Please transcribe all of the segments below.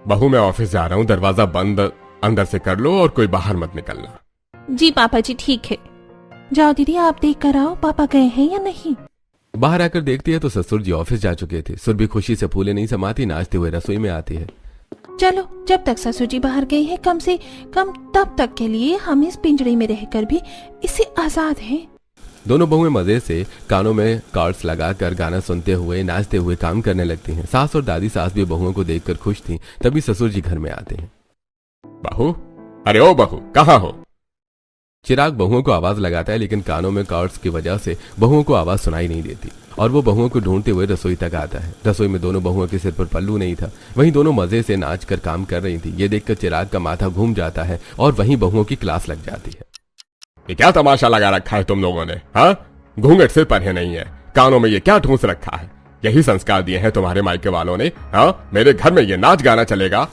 बहू मैं ऑफिस जा रहा हूँ, दरवाजा बंद अंदर से कर लो और कोई बाहर मत निकलना। जी पापा जी ठीक है। जाओ दीदी आप देख कर आओ पापा गए हैं या नहीं। बाहर आकर देखती है तो ससुर जी ऑफिस जा चुके थे। सुरभि खुशी से फूले नहीं समाती, नाचते हुए रसोई में आती है। चलो जब तक ससुर जी बाहर गए हैं कम से कम तब तक के लिए हम इस पिंजरे में रहकर भी इससे आजाद हैं। दोनों बहुएं मजे से कानों में कॉर्ड्स लगाकर गाना सुनते हुए नाचते हुए काम करने लगती हैं। सास और दादी सास भी बहुओं को देखकर खुश थीं। तभी ससुर जी घर में आते हैं। बहू, अरे ओ बहू, कहाँ हो? चिराग बहुओं को आवाज लगाता है, लेकिन कानों में कॉर्ड्स की वजह से बहुओं को आवाज सुनाई नहीं देती और वो बहुओं को ढूंढते हुए रसोई तक आता है। रसोई में दोनों बहुओं के सिर पर पल्लू नहीं था। वहीं दोनों मजे से नाच कर काम कर रही थी। ये देखकर चिराग का माथा घूम जाता है और वहीं बहुओं की क्लास लग जाती है। ये क्या तमाशा लगा रखा है तुम लोगों ने? हाँ, घूंघट सिर पर है नहीं है, कानों में ये क्या ठूंस रखा है? यही संस्कार दिए हैं तुम्हारे मायके वालों ने? हाँ, मेरे घर में ये नाच गाना चलेगा?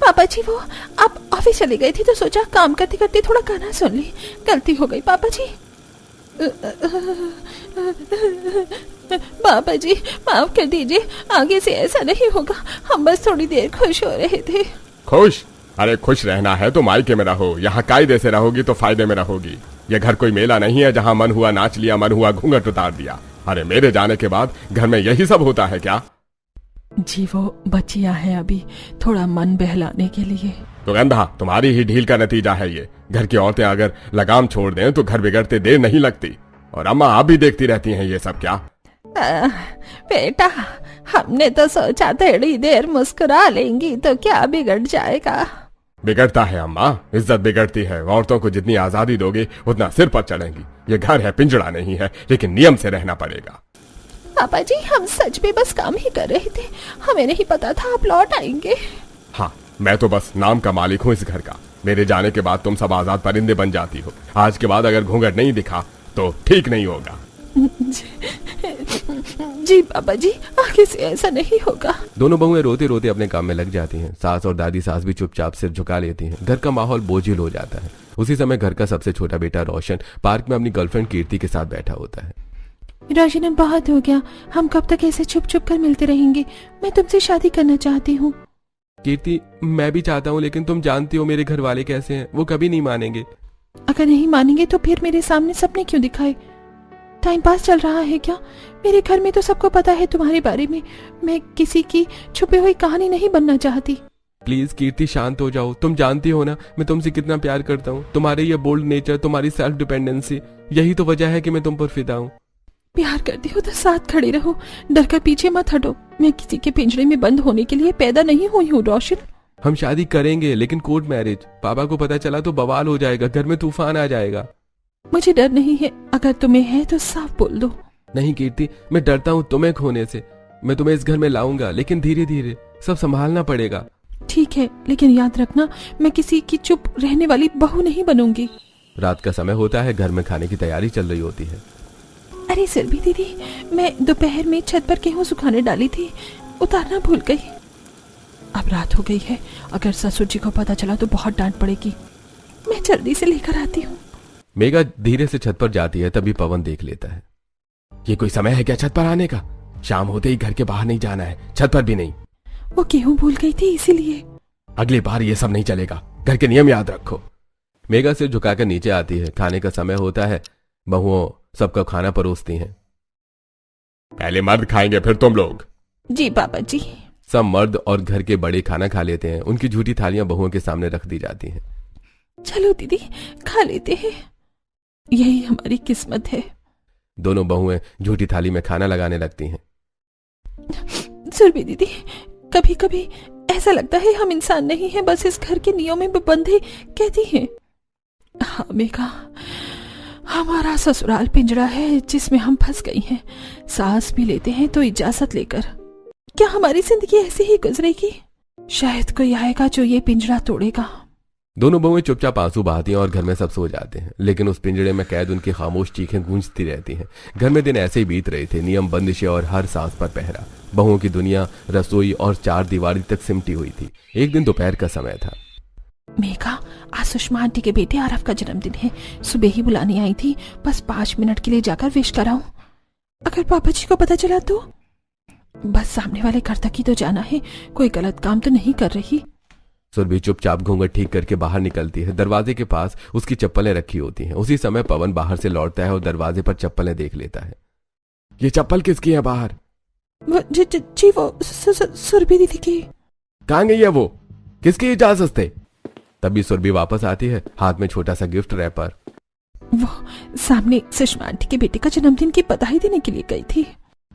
पापा जी वो आप ऑफिस चले गए थे तो सोचा काम करते करते थोड़ा गाना सुन ली, गलती हो गई पापा जी। पापा जी माफ कर दीजिए, आगे से ऐसा नहीं होगा, हम बस थोड़ी देर खुश हो रहे थे। खुश? अरे खुश रहना है तो मायके में रहो, यहाँ कायदे से रहोगी तो फायदे में रहोगी। ये घर कोई मेला नहीं है जहाँ मन हुआ नाच लिया, मन हुआ घूंघट उतार दिया। अरे मेरे जाने के बाद घर में यही सब होता है क्या? जी वो बच्चियां हैं अभी, थोड़ा मन बहलाने के लिए। तो गंधा, तुम्हारी ही ढील का नतीजा है ये। घर की औरतें अगर लगाम छोड़ दें तो घर बिगड़ते देर नहीं लगती। और अम्मा आप भी देखती रहती हैं ये सब क्या? बेटा हमने तो सोचा थोड़ी देर मुस्कुरा लेंगी तो क्या बिगड़ जाएगा। बिगड़ता है अम्मा, इज्जत बिगड़ती है। औरतों को जितनी आजादी दोगे उतना सिर पर चढ़ेंगी। ये घर है, पिंजड़ा नहीं है, लेकिन नियम से रहना पड़ेगा। पापा जी हम सच में बस काम ही कर रहे थे, हमें नहीं पता था आप लौट आएंगे। हाँ, मैं तो बस नाम का मालिक हूँ इस घर का। मेरे जाने के बाद तुम सब आजाद परिंदे बन जाती हो। आज के बाद अगर घूंघट नहीं दिखा तो ठीक नहीं होगा। जी पापा जी आगे से ऐसा नहीं होगा। दोनों बहुएं रोते रोते अपने काम में लग जाती हैं। सास और दादी सास भी चुपचाप सिर झुका लेती हैं। घर का माहौल बोझिल हो जाता है। उसी समय घर का सबसे छोटा बेटा रोशन पार्क में अपनी गर्लफ्रेंड कीर्ति के साथ बैठा होता है। रोशन बहुत हो गया, हम कब तक ऐसे छुप छुप कर मिलते रहेंगे? मैं तुमसे शादी करना चाहती हूँ। कीर्ति मैं भी चाहता हूँ, लेकिन तुम जानती हो मेरे घर वाले कैसे हैं, वो कभी नहीं मानेंगे। अगर नहीं मानेंगे तो फिर मेरे सामने सपने क्यों दिखाए? टाइम पास चल रहा है क्या? मेरे घर में तो सबको पता है तुम्हारे बारे में। मैं किसी की छुपी हुई कहानी नहीं बनना चाहती। प्लीज कीर्ति शांत हो जाओ। तुम जानती हो ना मैं तुमसे कितना प्यार करता हूँ। तुम्हारे ये बोल्ड नेचर, तुम्हारी सेल्फ डिपेंडेंसी, यही तो वजह है कि मैं तुम पर फिदा हूँ। प्यार करती हो तो साथ खड़े रहो, डर कर पीछे मत हटो। मैं किसी के पिंजरे में बंद होने के लिए पैदा नहीं हुई हूँ रोशन। हम शादी करेंगे लेकिन कोर्ट मैरिज। पापा को पता चला तो बवाल हो जाएगा, घर में तूफान आ जाएगा। मुझे डर नहीं है, अगर तुम्हें है तो साफ बोल दो। नहीं कीर्ति, मैं डरता हूँ तुम्हें खोने से। मैं तुम्हें इस घर में लाऊंगा, लेकिन धीरे धीरे सब संभालना पड़ेगा। ठीक है, लेकिन याद रखना मैं किसी की चुप रहने वाली बहू नहीं बनूंगी। रात का समय होता है, घर में खाने की तैयारी चल रही होती है। अरे सुरभि दीदी, मैं दोपहर में छत पर गेहूं सुखाने डाली थी, उतारना भूल गई। अब रात हो गई है, अगर ससुर जी को पता चला तो बहुत डांट पड़ेगी। मैं जल्दी से लेकर आती हूँ। मेघा धीरे से छत पर जाती है, तभी पवन देख लेता है। ये कोई समय है क्या छत पर आने का? शाम होते ही घर के बाहर नहीं जाना है, छत पर भी नहीं। वो गेहूं भूल गई थी इसीलिए। अगली बार ये सब नहीं चलेगा, घर के नियम याद रखो। मेघा सिर झुकाकर नीचे आती है। खाने का समय होता है। बहुओं सबका खाना परोसती हैं। पहले मर्द खाएंगे फिर तुम लोग। जी पापा जी। सब मर्द और घर के बड़े खाना खा लेते हैं। उनकी झूठी थालियां बहुओं के सामने रख दी जाती हैं। चलो दीदी खा लेते हैं, यही हमारी किस्मत है। दोनों बहुएं झूठी थाली में खाना लगाने लगती हैं। सुरभि दीदी, कभी कभी ऐसा लगता है हम इंसान नहीं हैं, बस इस घर के नियमों में बंधे कहती हैं। हाँ मेघा, हमारा ससुराल पिंजरा है जिसमें हम फंस गई हैं। सांस भी लेते हैं तो इजाजत लेकर। क्या हमारी जिंदगी ऐसे ही गुजरेगी? शायद कोई आएगा जो ये पिंजरा तोड़ेगा। दोनों बहुएं चुपचाप आंसू बहाती हैं और घर में सब सो जाते हैं। लेकिन उस पिंजरे में कैद उनकी खामोश चीखें गूंजती रहती हैं। घर में दिन ऐसे ही बीत रहे थे, नियम, बंदिशें और हर सांस पर पहरा। बहुओं की दुनिया रसोई और चार दीवारी तक सिमटी हुई थी। एक दिन दोपहर का समय था। मेघा, आज सुषमा आंटी के बेटे आरव का जन्मदिन है। सुबह ही बुलाने आई थी, बस 5 मिनट के लिए जाकर विश कराऊं। अगर पापा जी को पता चला तो? बस सामने वाले घर तक ही तो जाना है, कोई गलत काम तो नहीं कर रही। सुरभि चुपचाप घूंघट ठीक करके बाहर निकलती है। दरवाजे के पास उसकी चप्पलें रखी होती हैं। उसी समय पवन बाहर से लौटता है और दरवाजे पर चप्पलें देख लेता है। ये चप्पल किसकी है बाहर? जी वो सुरभि दीदी की। कहाँ गई है वो? किसकी इजाजत थे? तभी सुरभि वापस आती है, हाथ में छोटा सा गिफ्ट रैपर। वो सामने सुषमा आंटी के बेटे का जन्मदिन की बधाई देने के लिए गई थी।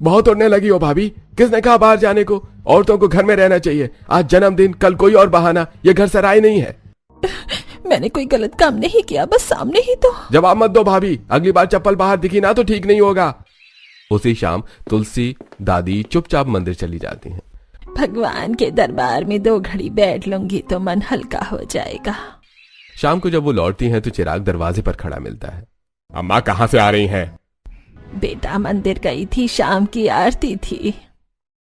बहुत उड़ने लगी हो भाभी, किसने कहा बाहर जाने को? औरतों को घर में रहना चाहिए। आज जन्मदिन, कल कोई और बहाना, ये घर सराय नहीं है। मैंने कोई गलत काम नहीं किया, बस सामने ही तो। जवाब मत दो भाभी, अगली बार चप्पल बाहर दिखी ना तो ठीक नहीं होगा। उसी शाम तुलसी दादी चुपचाप मंदिर चली जाती हैं। भगवान के दरबार में 2 घड़ी बैठ लूंगी तो मन हल्का हो जाएगा। शाम को जब वो लौटती हैं तो चिराग दरवाजे पर खड़ा मिलता है। अम्मा कहाँ से आ रही हैं? बेटा मंदिर गई थी, शाम की आरती थी।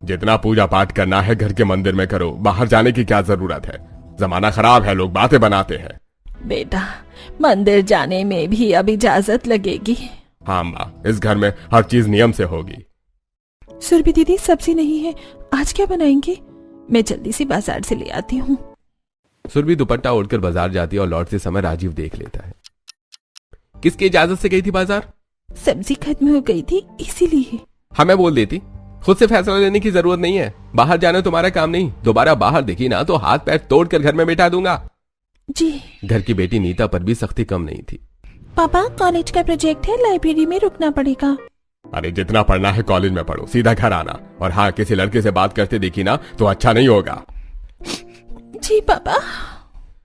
जितना पूजा पाठ करना है घर के मंदिर में करो, बाहर जाने की क्या जरूरत है? जमाना खराब है, लोग बातें बनाते हैं। बेटा मंदिर जाने में भी अब इजाजत लगेगी। हाँ अम्मा, इस घर में हर चीज नियम से होगी। सुरभि दीदी सब्जी नहीं है, आज क्या बनाएंगे? मैं जल्दी से बाजार से ले आती हूँ। सुरभि दुपट्टा ओढ़कर बाजार जाती है और लौटते समय राजीव देख लेता है। किसकी इजाजत से गई थी बाजार? सब्जी खत्म हो गई थी इसीलिए। हमें बोल देती, खुद से फैसला लेने की जरूरत नहीं है। बाहर जाना तुम्हारा काम नहीं। दोबारा बाहर दिखी ना तो हाथ पैर तोड़कर घर में बैठा दूंगा। जी। घर की बेटी नीता पर भी सख्ती कम नहीं थी। पापा कॉलेज का प्रोजेक्ट है, लाइब्रेरी में रुकना पड़ेगा। अरे जितना पढ़ना है कॉलेज में पढ़ो, सीधा घर आना। और हाँ, किसी लड़के से बात करते देखी ना तो अच्छा नहीं होगा। जी पापा।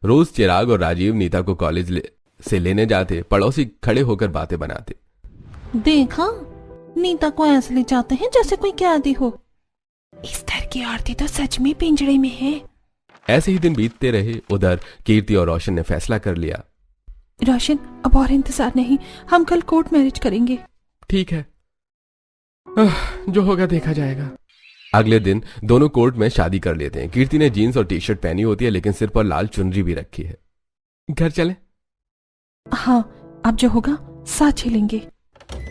रोज चिराग और राजीव नीता को कॉलेज से लेने जाते। पड़ोसी खड़े होकर बातें बनाते। देखा, नीता को ऐसे ले जाते हैं जैसे कोई कैदी हो। इस घर की औरतें तो सच में पिंजड़े में है। ऐसे ही दिन बीतते रहे। उधर कीर्ति और रोशन ने फैसला कर लिया। रोशन अब और इंतजार नहीं, हम कल कोर्ट मैरिज करेंगे। ठीक है, जो होगा देखा जाएगा। अगले दिन दोनों कोर्ट में शादी कर लेते हैं। कीर्ति ने जीन्स और टी शर्ट पहनी होती है, लेकिन सिर पर लाल चुनरी भी रखी है। घर चले? हाँ, अब जो होगा साथ चलेंगे।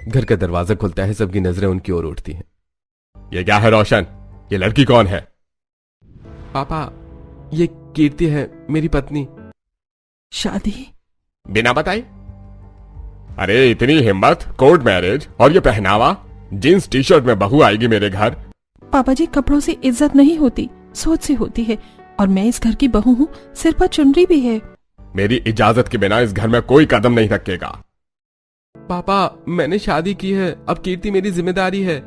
घर का दरवाजा खुलता है, सबकी नजरें उनकी ओर उठती हैं। ये क्या है रोशन? ये लड़की कौन है? पापा, ये कीर्ति है, मेरी पत्नी। शादी बिना बताए? अरे इतनी हिम्मत, कोर्ट मैरिज और ये पहनावा, जीन्स टी शर्ट में बहू आएगी मेरे घर? पापा जी, कपड़ों से इज्जत नहीं होती, सोच से होती है। और मैं इस घर की बहू हूँ, सिर पर चुनरी भी है। मेरी इजाजत के बिना इस घर में कोई कदम नहीं रखेगा। पापा, मैंने शादी की है, अब कीर्ति मेरी जिम्मेदारी है।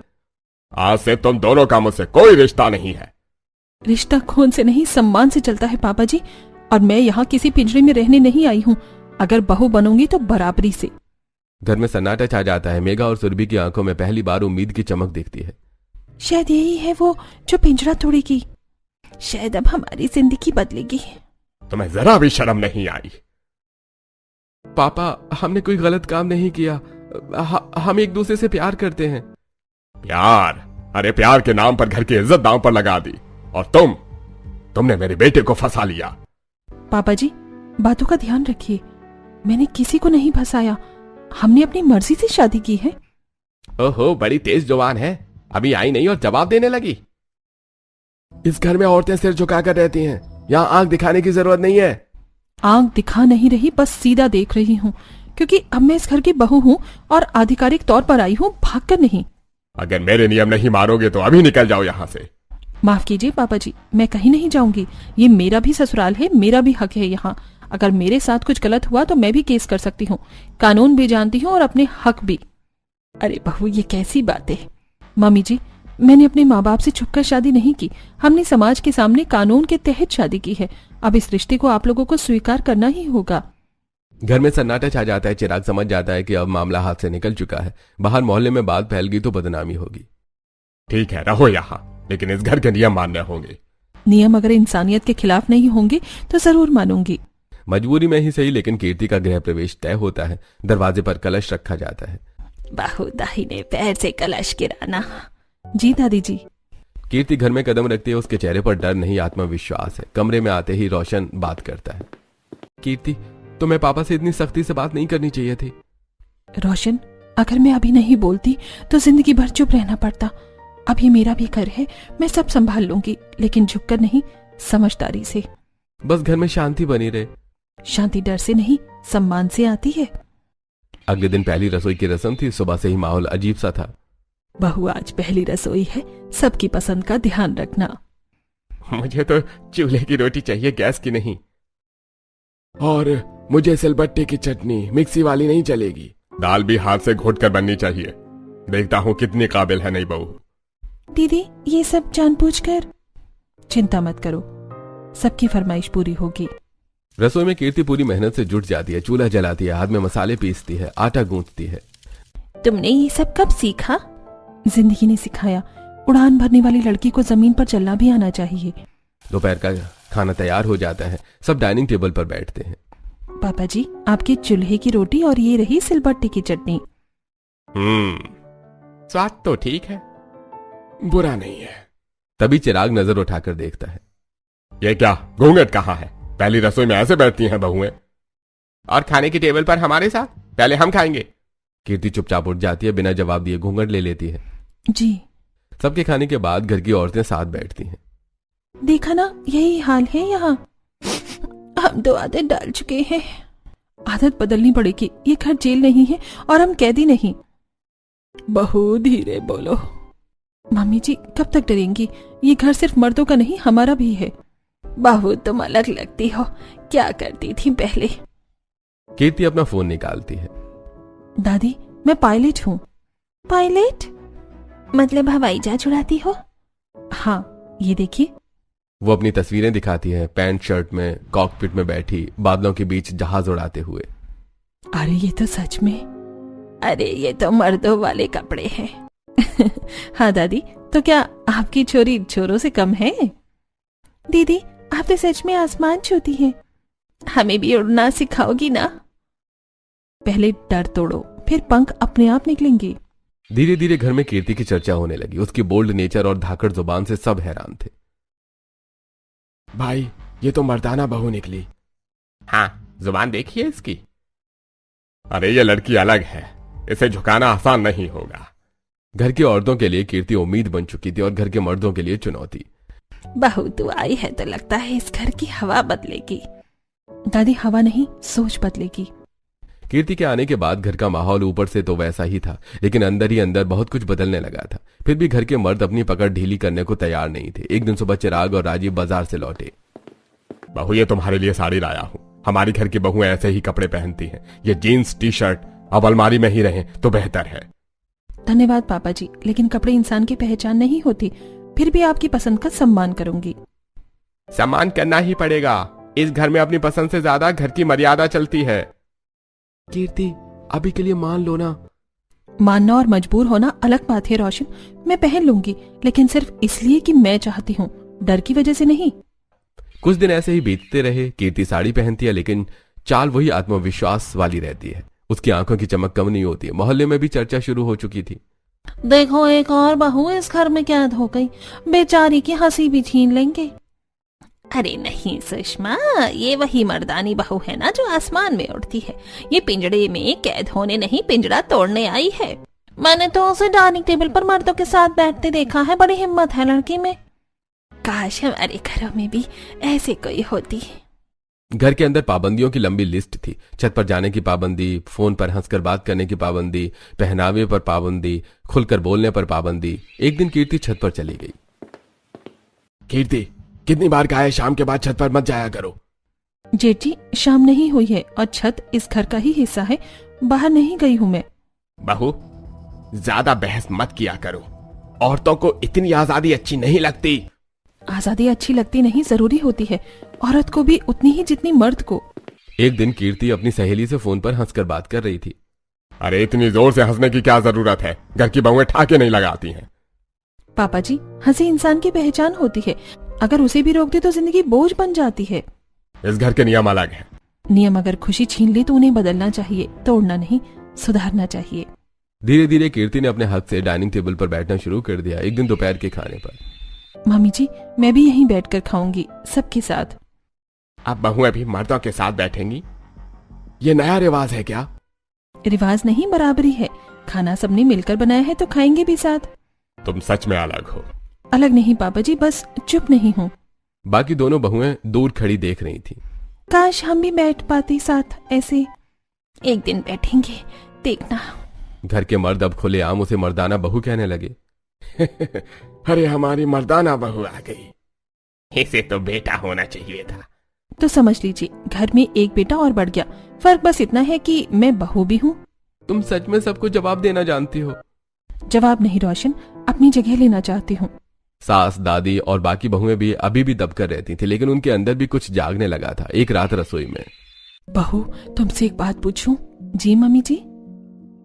आज से तुम दोनों का मुझसे कोई रिश्ता नहीं है। रिश्ता खून से नहीं, सम्मान से चलता है पापा जी। और मैं यहाँ किसी पिंजरे में रहने नहीं आई हूँ। अगर बहू बनूंगी तो बराबरी से। घर में सन्नाटा छा जाता है। मेघा और सुरभि की आंखों में पहली बार उम्मीद की चमक दिखती है। शायद यही है वो जो पिंजरा तोड़ेगी। शायद अब हमारी जिंदगी बदलेगी। तुम्हें जरा भी शर्म नहीं आई? पापा, हमने कोई गलत काम नहीं किया। हम एक दूसरे से प्यार करते हैं। प्यार? अरे प्यार के नाम पर घर की इज्जत दांव पर लगा दी। और तुमने मेरे बेटे को फंसा लिया। पापा जी, बातों का ध्यान रखिए। मैंने किसी को नहीं फंसाया, हमने अपनी मर्जी से शादी की है। ओहो, बड़ी तेज जुबान है, अभी आई नहीं और जवाब देने लगी। इस घर में औरतें सिर झुकाकर रहती हैं, यहाँ आंख दिखाने की जरूरत नहीं है। आंख दिखा नहीं रही, बस सीधा देख रही हूँ, क्योंकि अब मैं इस घर की बहू हूँ और आधिकारिक तौर पर आई हूँ, भागकर नहीं। अगर मेरे नियम नहीं मारोगे तो अभी निकल जाओ यहाँ से। माफ कीजिए पापा जी, मैं कहीं नहीं जाऊंगी। ये मेरा भी ससुराल है, मेरा भी हक है यहाँ। अगर मेरे साथ कुछ गलत हुआ तो मैं भी केस कर सकती हूँ, कानून भी जानती हूँ और अपने हक भी। अरे बहू, ये कैसी बात है? मम्मी जी, मैंने अपने माँ बाप से छुपकर शादी नहीं की, हमने समाज के सामने कानून के तहत शादी की है। अब इस रिश्ते को आप लोगों को स्वीकार करना ही होगा। घर में सन्नाटा छा जाता है। चिराग समझ जाता है कि अब मामला हाथ से निकल चुका है। बाहर मोहल्ले में बात फैल गई तो बदनामी होगी। ठीक है, रहो यहाँ, लेकिन इस घर के नियम मानने होंगे। नियम अगर इंसानियत के खिलाफ नहीं होंगे तो जरूर मानूंगी। मजबूरी में ही सही, लेकिन कीर्ति का गृह प्रवेश तय होता है। दरवाजे पर कलश रखा जाता है। बहू दाहिने पैर से कलश गिराना। जी दादी जी। कीर्ति घर में कदम रखती है। उसके चेहरे पर डर नहीं, आत्मविश्वास है। कमरे में आते ही रोशन बात करता है। कीर्ति, तुम्हें पापा से इतनी सख्ती से बात नहीं करनी चाहिए थी। रोशन, अगर मैं अभी नहीं बोलती तो जिंदगी भर चुप रहना पड़ता। अब ये मेरा भी घर है, मैं सब संभाल लूंगी, लेकिन झुककर नहीं, समझदारी से। बस घर में शांति बनी रहे। शांति डर से नहीं, सम्मान से आती है। अगले दिन पहली रसोई की रस्म थी। सुबह से ही माहौल अजीब सा था। बहू आज पहली रसोई है, सबकी पसंद का ध्यान रखना। मुझे तो चूल्हे की रोटी चाहिए, गैस की नहीं। और मुझे सिलबट्टे की चटनी, मिक्सी वाली नहीं चलेगी। दाल भी हाथ से घोट कर बननी चाहिए। देखता हूँ कितनी काबिल है नई बहू। दीदी ये सब जानबूझकर। चिंता मत करो, सबकी फरमाइश पूरी होगी। रसोई में कीर्ति पूरी मेहनत से जुट जाती है। चूल्हा जलाती है, हाथ में मसाले पीसती है, आटा गूंथती है। तुमने ये सब कब सीखा? जिंदगी ने सिखाया। उड़ान भरने वाली लड़की को जमीन पर चलना भी आना चाहिए। दोपहर का खाना तैयार हो जाता है। सब डाइनिंग टेबल पर बैठते हैं। पापा जी, आपके चूल्हे की रोटी और ये रही सिलबट्टे की चटनी। स्वाद तो ठीक है, बुरा नहीं है। तभी चिराग नजर उठाकर देखता है। ये क्या, घूंघट कहाँ है? पहली रसोई में ऐसे बैठती हैं बहुएं? और खाने की टेबल पर हमारे साथ? पहले हम खाएंगे। कीर्ति चुपचाप उठ जाती है, बिना जवाब दिए घूंघट ले लेती है। जी। सबके खाने के बाद घर की औरतें साथ बैठती हैं। देखा ना, यही हाल है यहाँ। हम तो आदत डाल चुके हैं। आदत बदलनी पड़ेगी। ये घर जेल नहीं है और हम कैदी नहीं। बहू धीरे बोलो। मम्मी जी कब तक डरेंगी? ये घर सिर्फ मर्दों का नहीं, हमारा भी है। बहू तुम अलग लगती हो, क्या करती थी पहले? कीर्ति अपना फोन निकालती है। दादी मैं पायलट हूँ। पायलट मतलब हवाई जहाज उड़ाती हो? हाँ, ये देखिए। वो अपनी तस्वीरें दिखाती है, पैंट शर्ट में कॉकपिट में बैठी, बादलों के बीच जहाज उड़ाते हुए। अरे ये तो सच में, अरे ये तो मर्दों वाले कपड़े हैं। हाँ दादी, तो क्या आपकी छोरी छोरों से कम है? दीदी आप तो सच में आसमान छूती हैं। हमें भी उड़ना सिखाओगी ना? पहले डर तोड़ो, फिर पंख अपने आप निकलेंगे। धीरे धीरे घर में कीर्ति की चर्चा होने लगी। उसकी बोल्ड नेचर और धाकड़ जुबान से सब हैरान थे। भाई ये तो मर्दाना बहू निकली। हाँ, जुबान देखिए इसकी। अरे ये लड़की अलग है, इसे झुकाना आसान नहीं होगा। घर की औरतों के लिए कीर्ति उम्मीद बन चुकी थी और घर के मर्दों के लिए चुनौती। बहू तू आई है तो लगता है इस घर की हवा बदलेगी। दादी हवा नहीं, सोच बदलेगी। कीर्ति के आने के बाद घर का माहौल ऊपर से तो वैसा ही था, लेकिन अंदर ही अंदर बहुत कुछ बदलने लगा था। फिर भी घर के मर्द अपनी पकड़ ढीली करने को तैयार नहीं थे। एक दिन सुबह चिराग और राजीव बाजार से लौटे। बहू ये तुम्हारे लिए साड़ी लाया हूँ। हमारी घर की बहुएं ऐसे ही कपड़े पहनती हैं। ये जीन्स टी शर्ट अब अलमारी में ही रहे तो बेहतर है। धन्यवाद पापा जी, लेकिन कपड़े इंसान की पहचान नहीं होती। फिर भी आपकी पसंद का सम्मान करूंगी। सम्मान करना ही पड़ेगा। इस घर में अपनी पसंद से ज्यादा घर की मर्यादा चलती है। कीर्ति अभी के लिए मान लो ना। मानना और मजबूर होना अलग बात है रोशन। मैं पहन लूंगी, लेकिन सिर्फ इसलिए कि मैं चाहती हूँ, डर की वजह से नहीं। कुछ दिन ऐसे ही बीतते रहे। कीर्ति साड़ी पहनती है, लेकिन चाल वही आत्मविश्वास वाली रहती है। उसकी आंखों की चमक कम नहीं होती है। मोहल्ले में भी चर्चा शुरू हो चुकी थी। देखो एक और बहू इस घर में कैद हो गई, बेचारी की हंसी भी छीन लेंगे। अरे नहीं सुषमा, ये वही मर्दानी बहू है ना जो आसमान में उड़ती है। ये पिंजड़े में कैद होने नहीं, पिंजड़ा तोड़ने आई है। मैंने तो उसे डाइनिंग टेबल पर मर्दों के साथ बैठते देखा है। बड़ी हिम्मत है लड़की में। काश हमारे घरों में भी ऐसे कोई होती। घर के अंदर पाबंदियों की लंबी लिस्ट थी। छत पर जाने की पाबंदी, फोन पर हंसकर बात करने की पाबंदी, पहनावे पर पाबंदी, खुलकर बोलने पर पाबंदी। एक दिन कीर्ति छत पर चली गई। कीर्ति कितनी बार कहा है शाम के बाद छत पर मत जाया करो। जेठ जी शाम नहीं हुई है और छत इस घर का ही हिस्सा है। बाहर नहीं गई हूँ मैं। बहू ज्यादा बहस मत किया करो। औरतों को इतनी आजादी अच्छी नहीं लगती। आजादी अच्छी लगती नहीं, जरूरी होती है। औरत को भी उतनी ही जितनी मर्द को। एक दिन कीर्ति अपनी सहेली से फोन पर हंसकर बात कर रही थी। अरे इतनी जोर से हंसने की क्या जरूरत है? घर की बहुएं ठाके नहीं लगाती हैं। पापा जी, हंसी इंसान की पहचान होती है। अगर उसे भी रोक दे तो जिंदगी बोझ बन जाती है। इस घर के नियम अलग हैं। नियम अगर खुशी छीन ले तो उन्हें बदलना चाहिए, तोड़ना नहीं, सुधारना चाहिए। धीरे धीरे कीर्ति ने अपने हक से डाइनिंग टेबल पर बैठना शुरू कर दिया। एक दिन दोपहर के खाने पर, मम्मी जी मैं भी यहीं बैठकर खाऊंगी सबके साथ। अब बहुएं भी मर्दों के साथ बैठेंगी? ये नया रिवाज है क्या? रिवाज नहीं, बराबरी है। खाना सबने मिलकर बनाया है तो खाएंगे भी साथ। तुम सच में अलग हो। अलग नहीं पापा जी, बस चुप नहीं हूँ। बाकी दोनों बहुएं दूर खड़ी देख रही थी। काश हम भी बैठ पाते साथ ऐसे। एक दिन बैठेंगे, देखना। घर के मर्द अब खुलेआम उसे मर्दाना बहू कहने लगे। अरे हमारी मर्दाना बहू आ गई, इसे तो बेटा होना चाहिए था। तो समझ लीजिए घर में एक बेटा और बढ़ गया। फर्क बस इतना है कि मैं बहू भी हूँ। तुम सच में सबको जवाब देना जानती हो? जवाब नहीं रोशन, अपनी जगह लेना चाहती हूँ। सास, दादी और बाकी बहुएं भी अभी भी दबकर रहती थी, लेकिन उनके अंदर भी कुछ जागने लगा था। एक रात रसोई में, बहू तुमसे एक बात पूछूं? जी मम्मी जी।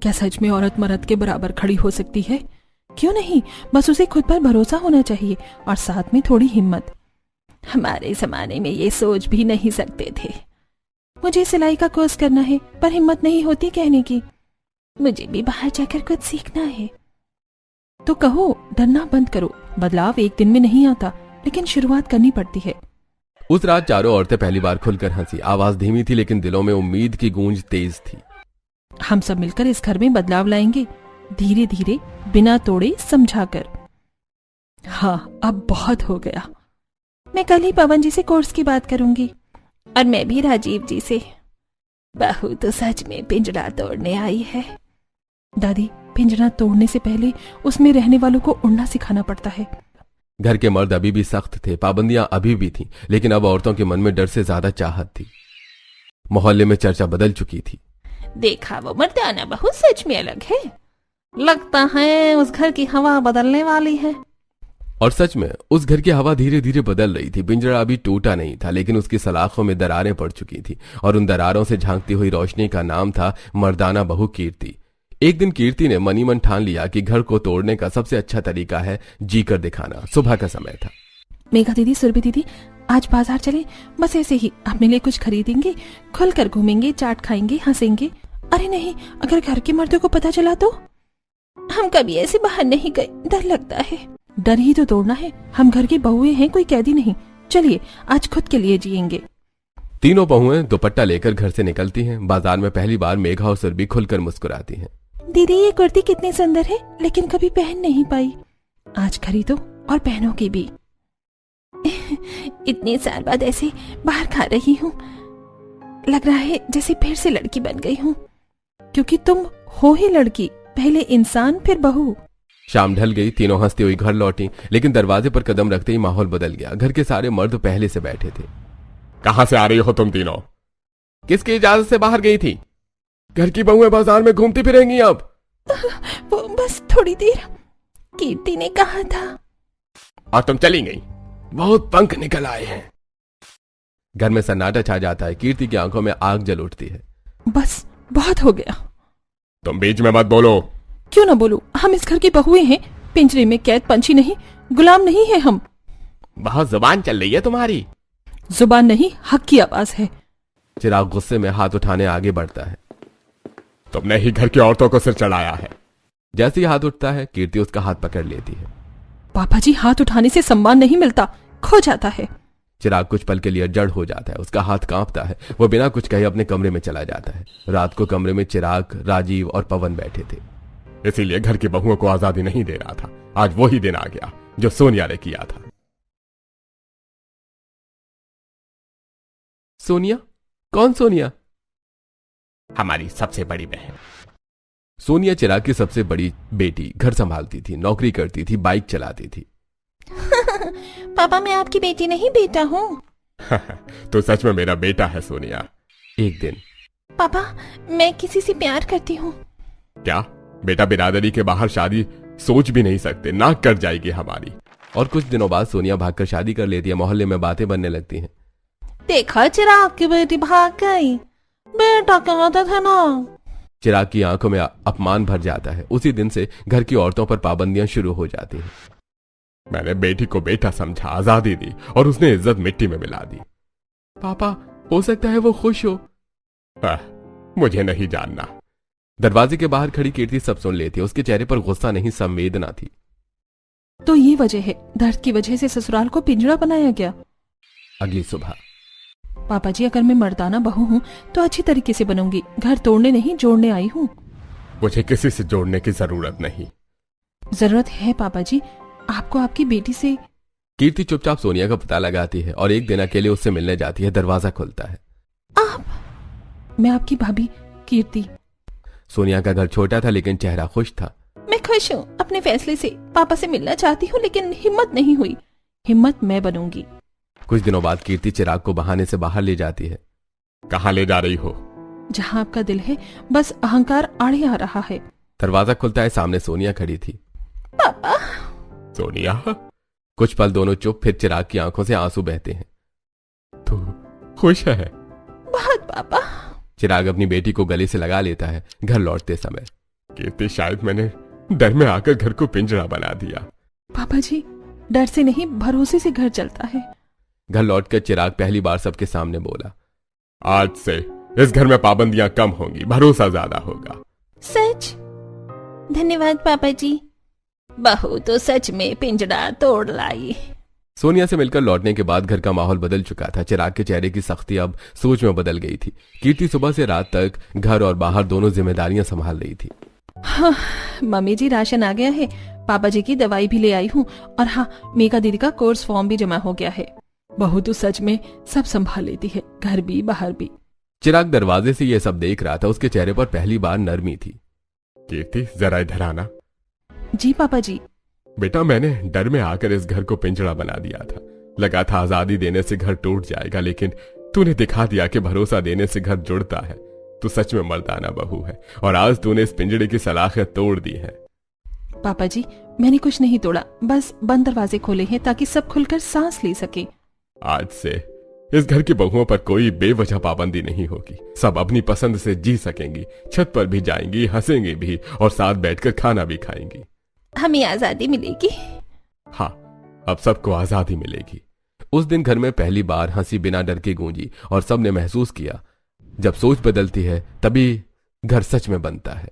क्या सच में औरत मर्द के बराबर खड़ी हो सकती है? क्यों नहीं, बस उसे खुद पर भरोसा होना चाहिए और साथ में थोड़ी हिम्मत। हमारे जमाने में ये सोच भी नहीं सकते थे। मुझे सिलाई का कोर्स करना है पर हिम्मत नहीं होती कहने की। मुझे भी बाहर जाकर कुछ सीखना है। तो कहो, डरना बंद करो। बदलाव एक दिन में नहीं आता, लेकिन शुरुआत करनी पड़ती है। उस रात चारों औरतें पहली बार खुलकर हंसी। आवाज धीमी थी लेकिन दिलों में उम्मीद की गूंज तेज थी। हम सब मिलकर इस घर में बदलाव लाएंगे, धीरे धीरे, बिना तोड़े, समझाकर। हाँ, अब बहुत हो गया। मैं कल ही पवन जी से कोर्स की बात करूंगी और मैं भी राजीव जी से। बहू तो सच में पिंजरा तोड़ने आई है। दादी, पिंजरा तोड़ने से पहले उसमें रहने वालों को उड़ना सिखाना पड़ता है। घर के मर्द अभी भी सख्त थे, पाबंदियां अभी भी थीं, लेकिन अब औरतों के मन में डर से ज्यादा चाहत थी। मोहल्ले में चर्चा बदल चुकी थी। देखा, वो मर्दाना बहू सच में अलग है। लगता है उस घर की हवा बदलने वाली है। और सच में उस घर की हवा धीरे धीरे बदल रही थी। पिंजरा अभी टूटा नहीं था, लेकिन उसकी सलाखों में दरारें पड़ चुकी थी और उन दरारों से झांकती हुई रोशनी का नाम था मर्दाना बहू कीर्ति। एक दिन कीर्ति ने मनी मन ठान लिया कि घर को तोड़ने का सबसे अच्छा तरीका है जी कर दिखाना। सुबह का समय था। मेघा दीदी, सुरभि दीदी, आज बाजार चले, बस ऐसे ही अपने लिए कुछ खरीदेंगे, खुलकर घूमेंगे, चाट खाएंगे, हंसेंगे। अरे नहीं, अगर घर के मर्दों को पता चला तो? हम कभी ऐसे बाहर नहीं गए, डर लगता है। डर ही तो तोड़ना है। हम घर की बहुएं हैं, कोई कैदी नहीं। चलिए आज खुद के लिए जिएंगे। तीनों बहुएं दुपट्टा लेकर घर से निकलती हैं। बाजार में पहली बार मेघा और सुरभि खुलकर मुस्कुराती हैं। दीदी, ये कुर्ती कितनी सुंदर है, लेकिन कभी पहन नहीं पाई। आज खरीदो और पहनोगी भी। इतने साल बाद ऐसे बाहर खा रही हूँ, लग रहा है जैसे फिर से लड़की बन गई हूँ। क्योंकि तुम हो ही लड़की, पहले इंसान फिर बहू। शाम ढल गई, तीनों हंसती हुई घर लौटी, लेकिन दरवाजे पर कदम रखते ही माहौल बदल गया। घर के सारे मर्द पहले से बैठे थे। कहां से आ रही हो तुम तीनों? किसकी इजाजत से बाहर गई थी? घर की बहुएं बाजार में घूमती फिरेंगी अब। वो बस थोड़ी देर, कीर्ति ने कहा था। और तुम चली गई? बहुत पंख निकल आए हैं। घर में सन्नाटा छा जाता है। कीर्ति की आंखों में आग जल उठती है। बस बहुत हो गया। तुम बीच में मत बोलो। क्यों ना बोलूं, हम इस घर की बहुएं हैं, पिंजरे में कैद पंछी नहीं, गुलाम नहीं है हम। बहुत जुबान चल रही है तुम्हारी। जुबान नहीं, हक की आवाज है। चिराग गुस्से में हाथ उठाने आगे बढ़ता है। तुमने ही घर की औरतों को सिर चढ़ाया है। जैसे ही हाथ उठता है, कीर्ति उसका हाथ पकड़ लेती है। पापा जी, हाथ उठाने से सम्मान नहीं मिलता, खो जाता है। चिराग कुछ पल के लिए जड़ हो जाता है। उसका हाथ कांपता है। वो बिना कुछ कहे अपने कमरे में चला जाता है। रात को कमरे में चिराग, राजीव और पवन बैठे थे। इसीलिए घर की बहुओं को आजादी नहीं दे रहा था। आज वही दिन आ गया जो सोनिया ने किया था। सोनिया? कौन सोनिया? हमारी सबसे बड़ी बहन। सोनिया चिराग की सबसे बड़ी बेटी। घर संभालती थी, नौकरी करती थी, बाइक चलाती थी। पापा, मैं आपकी बेटी नहीं, बेटा हूँ। तो सच में मेरा बेटा है सोनिया। एक दिन, पापा, मैं किसी से प्यार करती हूँ। क्या? बेटा, बिरादरी के बाहर शादी सोच भी नहीं सकते, नाक कट जाएगी हमारी। और कुछ दिनों बाद सोनिया भागकर शादी कर लेती है। मोहल्ले में बातें बनने लगती हैं। देखा, चिराग की बेटी भाग गई, बेटा कहते थे ना। चिराग की आंखों में अपमान भर जाता है। उसी दिन से घर की औरतों पर पाबंदियां शुरू हो जाती हैं। मैंने बेटी को बेटा समझा, आजादी दी, और उसने इज्जत मिट्टी में मिला दी। पापा, हो सकता है वो खुश हो। मुझे नहीं जानना। दरवाजे के बाहर खड़ी कीर्ति सब सुन लेती है। उसके चेहरे पर गुस्सा नहीं, संवेदना थी। तो ये वजह है, दर्द की वजह से ससुराल को पिंजरा बनाया गया। अगली सुबह, पापा जी, अगर मैं मर्दाना बहू हूँ तो अच्छी तरीके से बनूंगी। घर तोड़ने नहीं, जोड़ने आई हूँ। मुझे किसी से जोड़ने की जरूरत नहीं। जरूरत है पापा जी, आपको आपकी बेटी से। कीर्ति चुपचाप सोनिया का पता लगाती है और एक दिन अकेले उससे मिलने जाती है। दरवाजा खुलता है। आप? मैं आपकी भाभी कीर्ति। सोनिया का घर छोटा था लेकिन चेहरा खुश था। मैं खुश हूँ अपने फैसले से, पापा से मिलना चाहती हूँ लेकिन हिम्मत नहीं हुई। हिम्मत मैं बनूंगी। कुछ दिनों बाद कीर्ति चिराग को बहाने से बाहर ले जाती है। कहाँ ले जा रही हो? जहाँ आपका दिल है, बस अहंकार आड़े आ रहा है। दरवाजा खुलता है। सामने सोनिया खड़ी थी। पापा। सोनिया, कुछ पल दोनों चुप, फिर चिराग की आंखों से आंसू बहते हैं। तू खुश है? बहुत पापा। चिराग अपनी बेटी को गले से लगा लेता है। घर लौटते समय, कीर्ति, शायद मैंने डर में आकर घर को पिंजरा बना दिया। पापा जी, डर से नहीं, भरोसे से घर चलता है। घर लौटकर चिराग पहली बार सबके सामने बोला, आज से इस घर में पाबंदियां कम होंगी, भरोसा ज्यादा होगा। सच? धन्यवाद पापा जी। बहू तो सच में पिंजरा तोड़ लाई। सोनिया से मिलकर लौटने के बाद घर का माहौल बदल चुका था। चिराग के चेहरे की सख्ती अब सोच में बदल गई थी। कीर्ति सुबह से रात तक घर और बाहर दोनों जिम्मेदारियां संभाल रही थी। हाँ, मम्मी जी राशन आ गया है, पापा जी की दवाई भी ले आई हूँ, और हाँ, मेघा दीदी का कोर्स फॉर्म भी जमा हो गया है। बहू तो सच में सब संभाल लेती है, घर भी बाहर भी। चिराग दरवाजे से ये सब देख रहा था। उसके चेहरे पर पहली बार नरमी थी। कीर्ति, जरा इधर आना। जी पापा जी। बेटा, मैंने डर में आकर इस घर को पिंजरा बना दिया था। लगा था आजादी देने से घर टूट जाएगा, लेकिन तूने दिखा दिया कि भरोसा देने से घर जुड़ता है। तू सच में मर्दाना बहू है, और आज तूने इस पिंजरे की सलाखें तोड़ दी है। पापा जी, मैंने कुछ नहीं तोड़ा, बस बंद दरवाजे खोले हैं ताकि सब खुलकर सांस ले सके। आज से इस घर की बहुओं पर कोई बेवजह पाबंदी नहीं होगी। सब अपनी पसंद से जी सकेंगी, छत पर भी जाएंगी, हंसेंगी भी, और साथ बैठकर खाना भी खाएंगी। हमें आजादी मिलेगी। हाँ, अब सबको आजादी मिलेगी। उस दिन घर में पहली बार हंसी बिना डर के गूंजी और सबने महसूस किया, जब सोच बदलती है तभी घर सच में बनता है।